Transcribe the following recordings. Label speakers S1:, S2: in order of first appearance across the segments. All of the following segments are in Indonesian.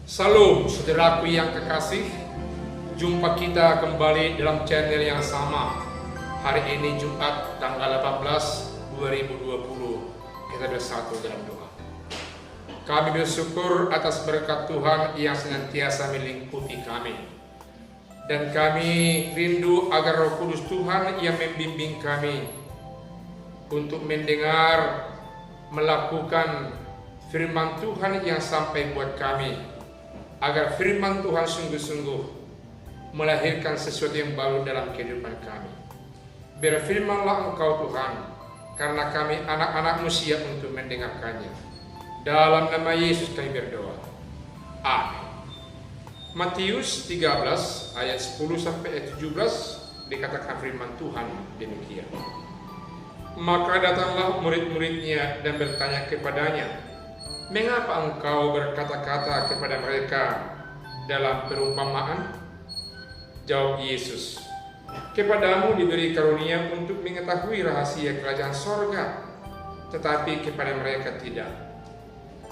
S1: Salam saudaraku yang kekasih, jumpa kita kembali dalam channel yang sama. Hari ini Jumat tanggal 18 2020, kita bersatu dalam doa. Kami bersyukur atas berkat Tuhan yang senantiasa melingkupi kami. Dan kami rindu agar Roh Kudus Tuhan yang membimbing kami untuk mendengar, melakukan firman Tuhan yang sampai buat kami, agar firman Tuhan sungguh-sungguh melahirkan sesuatu yang baru dalam kehidupan kami. Berfirmanlah Engkau Tuhan, karena kami anak-anak-Mu siap untuk mendengarkannya. Dalam nama Yesus kami berdoa. Amin. Matius 13 ayat 10 sampai ayat 17 dikatakan firman Tuhan demikian. Maka datanglah murid-muridnya dan bertanya kepadanya, "Mengapa engkau berkata-kata kepada mereka dalam perumpamaan?" Jawab Yesus, "Kepadamu diberi karunia untuk mengetahui rahasia kerajaan sorga, tetapi kepada mereka tidak.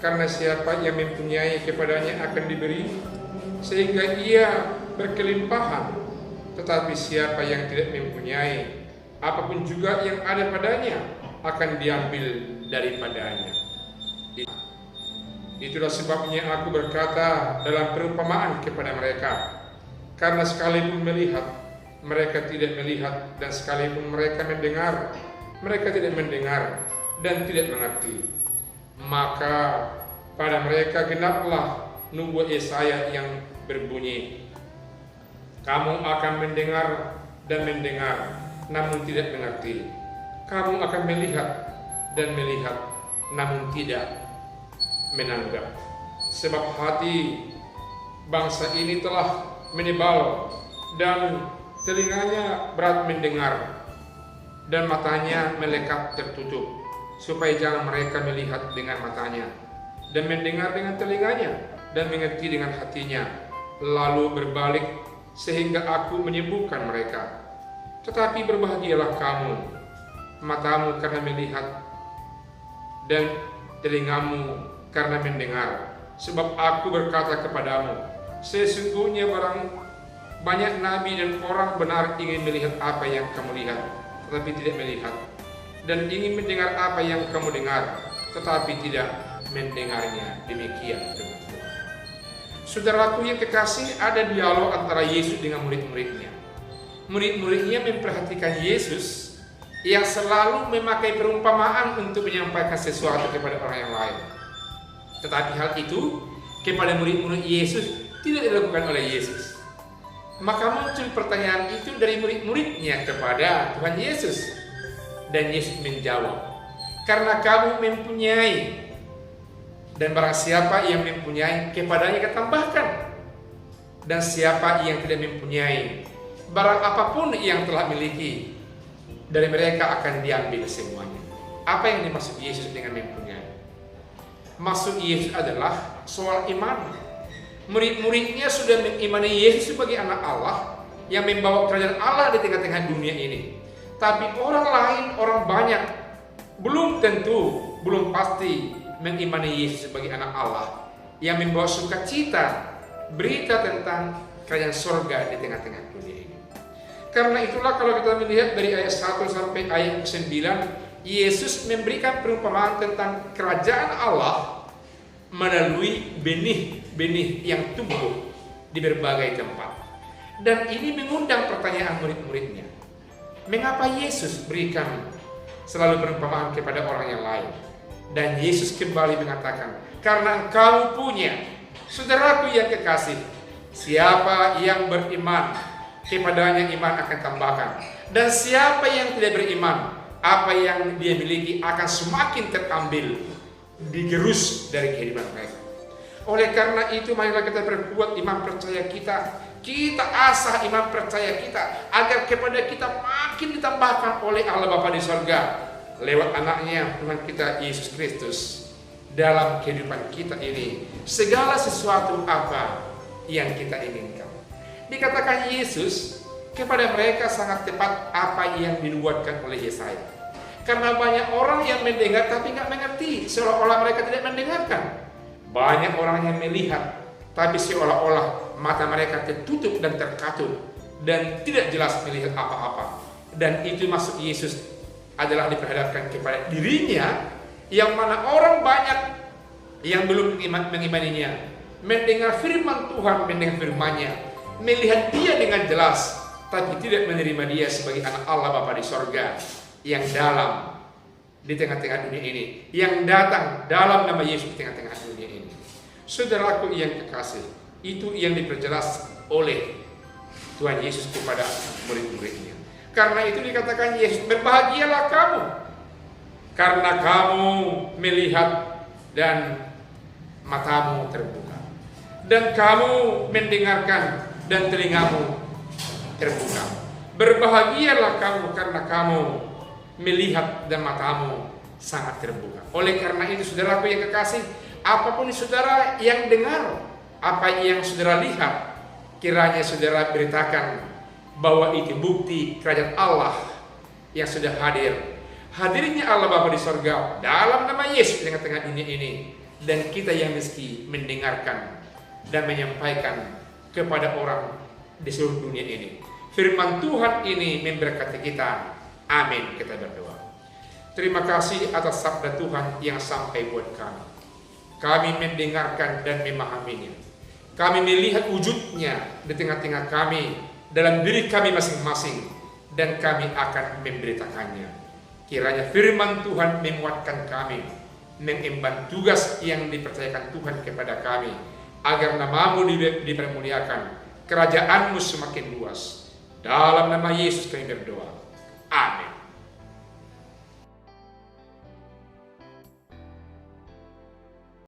S1: Karena siapa yang mempunyai kepadanya akan diberi, sehingga ia berkelimpahan. Tetapi siapa yang tidak mempunyai, apapun juga yang ada padanya akan diambil daripadanya. Itulah sebabnya aku berkata dalam perumpamaan kepada mereka, karena sekalipun melihat, mereka tidak melihat, dan sekalipun mereka mendengar, mereka tidak mendengar dan tidak mengerti. Maka pada mereka genaplah nubuat Yesaya yang berbunyi, kamu akan mendengar dan mendengar, namun tidak mengerti. Kamu akan melihat dan melihat, namun tidak menanggap. Sebab hati bangsa ini telah menebal dan telinganya berat mendengar dan matanya melekat tertutup, supaya jangan mereka melihat dengan matanya dan mendengar dengan telinganya dan mengerti dengan hatinya, lalu berbalik sehingga aku menyembuhkan mereka. Tetapi berbahagialah kamu, matamu karena melihat dan telingamu karena mendengar. Sebab aku berkata kepadamu, sesungguhnya banyak nabi dan orang benar ingin melihat apa yang kamu lihat, tetapi tidak melihat, dan ingin mendengar apa yang kamu dengar, tetapi tidak mendengarnya. Demikian firman Tuhan. Saudaraku yang kekasih, ada dialog antara Yesus dengan murid-muridnya. Murid-muridnya memperhatikan Yesus yang selalu memakai perumpamaan untuk menyampaikan sesuatu kepada orang yang lain. Tetapi hal itu kepada murid-murid Yesus tidak dilakukan oleh Yesus. Maka muncul pertanyaan itu dari murid-muridnya kepada Tuhan Yesus. Dan Yesus menjawab, karena kamu mempunyai, dan barang siapa yang mempunyai, kepadanya ketambahkan. Dan siapa yang tidak mempunyai, barang apapun yang telah miliki, dari mereka akan diambil semuanya. Apa yang dimaksud Yesus dengan mempunyai? Maksud Yesus adalah soal iman. Murid-muridnya sudah mengimani Yesus sebagai anak Allah yang membawa kerajaan Allah di tengah-tengah dunia ini. Tapi orang lain, orang banyak belum tentu, belum pasti mengimani Yesus sebagai anak Allah yang membawa sukacita, berita tentang kerajaan sorga di tengah-tengah dunia ini. Karena itulah kalau kita melihat dari ayat 1 sampai ayat 9, Yesus memberikan perumpamaan tentang kerajaan Allah melalui benih-benih yang tumbuh di berbagai tempat. Dan ini mengundang pertanyaan murid-muridnya. Mengapa Yesus berikan selalu perumpamaan kepada orang yang lain? Dan Yesus kembali mengatakan, karena engkau punya, saudaraku yang kekasih, siapa yang beriman, kepadanya iman akan tambahkan. Dan siapa yang tidak beriman, apa yang dia miliki akan semakin terambil, digerus dari kehidupan mereka. Oleh karena itu, marilah kita perkuat iman percaya kita. Kita asah iman percaya kita, agar kepada kita makin ditambahkan oleh Allah Bapa di sorga, lewat anaknya Tuhan kita Yesus Kristus, dalam kehidupan kita ini, segala sesuatu apa yang kita inginkan. Dikatakan Yesus, kepada mereka sangat tepat apa yang dinubuatkan oleh Yesaya. Karena banyak orang yang mendengar tapi nggak mengerti, seolah-olah mereka tidak mendengarkan. Banyak orang yang melihat tapi seolah-olah mata mereka tertutup dan terkatup dan tidak jelas melihat apa-apa. Dan itu maksud Yesus adalah diperhadapkan kepada dirinya, yang mana orang banyak yang belum mengimaninya, mendengar firman Tuhan, mendengar firman-Nya, melihat dia dengan jelas, tapi tidak menerima dia sebagai anak Allah Bapa di sorga yang dalam di tengah-tengah dunia ini, yang datang dalam nama Yesus di tengah-tengah dunia ini. Saudaraku yang kekasih, itu yang diperjelas oleh Tuhan Yesus kepada murid-muridnya. Karena itu dikatakan Yesus, berbahagialah kamu karena kamu melihat dan matamu terbuka, dan kamu mendengarkan dan telingamu terbuka. Berbahagialah kamu karena kamu melihat dan matamu sangat terbuka. Oleh karena itu, saudaraku yang kekasih, apapun saudara yang dengar, apa yang saudara lihat, kiranya saudara beritakan bahwa itu bukti kerajaan Allah yang sudah hadir. Hadirnya Allah Bapa di sorga dalam nama Yesus di tengah-tengah dunia ini, dan kita yang mesti mendengarkan dan menyampaikan kepada orang di seluruh dunia ini. Firman Tuhan ini memberkati kita. Amin. Kita berdoa. Terima kasih atas sabda Tuhan yang sampai buat kami. Kami mendengarkan dan memahaminya. Kami melihat wujudnya di tengah-tengah kami, dalam diri kami masing-masing, dan kami akan memberitakannya. Kiranya firman Tuhan menguatkan kami, mengemban tugas yang dipercayakan Tuhan kepada kami, agar nama-Mu dipermuliakan, kerajaan-Mu semakin luas. Dalam nama Yesus kami berdoa.